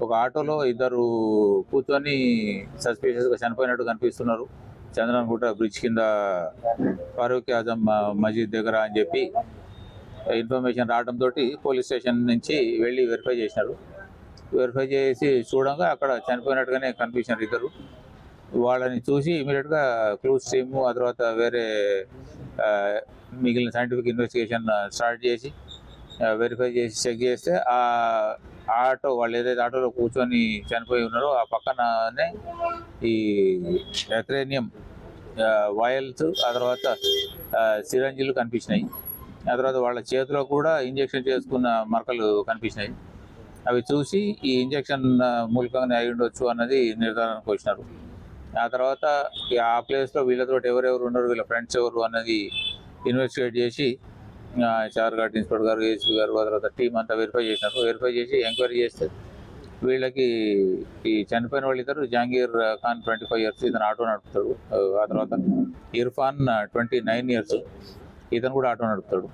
ఒక ఆటోలో ఇద్దరు కూర్చొని సస్పీషియస్గా చనిపోయినట్టు కనిపిస్తున్నారు. చంద్రన్గుట్ట బ్రిడ్జ్ కింద ఫరూక్ ఆజం మస్జిద్ దగ్గర అని చెప్పి ఇన్ఫర్మేషన్ రావడంతో పోలీస్ స్టేషన్ నుంచి వెళ్ళి వెరిఫై చేసినారు. వెరిఫై చేసి చూడంగా అక్కడ చనిపోయినట్టుగానే కనిపించినారు ఇద్దరు. వాళ్ళని చూసి ఇమీడియట్గా క్లూస్ టీము, ఆ తర్వాత వేరే మిగిలిన సైంటిఫిక్ ఇన్వెస్టిగేషన్ స్టార్ట్ చేసి వెరిఫై చేసి చెక్ చేస్తే ఆ ఆటో, వాళ్ళు ఏదైతే ఆటోలో కూర్చొని చనిపోయి ఉన్నారో ఆ పక్కననే ఈ ఎక్రేనియం వాయల్స్, ఆ తర్వాత సిరంజీలు కనిపించినాయి. ఆ తర్వాత వాళ్ళ చేతిలో కూడా ఇంజెక్షన్ చేసుకున్న మరకలు కనిపించినాయి. అవి చూసి ఈ ఇంజెక్షన్ మూలకంగానే అయి ఉండొచ్చు అన్నది నిర్ధారణకు వచ్చినారు. ఆ తర్వాత ఆ ప్లేస్లో వీళ్ళతో ఎవరెవరు ఉన్నారు, వీళ్ళ ఫ్రెండ్స్ ఎవరు అన్నది ఇన్వెస్టిగేట్ చేసి చార్ఘాట్ ఇన్స్పెక్టర్ గారు, ఏసీ గారు, ఆ తర్వాత టీం అంతా వెరిఫై చేసినారు. వెరిఫై చేసి ఎంక్వైరీ చేస్తే వీళ్ళకి ఈ చనిపోయిన వాళ్ళిద్దరు జహాంగీర్ ఖాన్ 25 years, ఇతను ఆటో నడుపుతాడు. ఆ తర్వాత ఇర్ఫాన్ 29 years, ఇతను కూడా ఆటో నడుపుతాడు.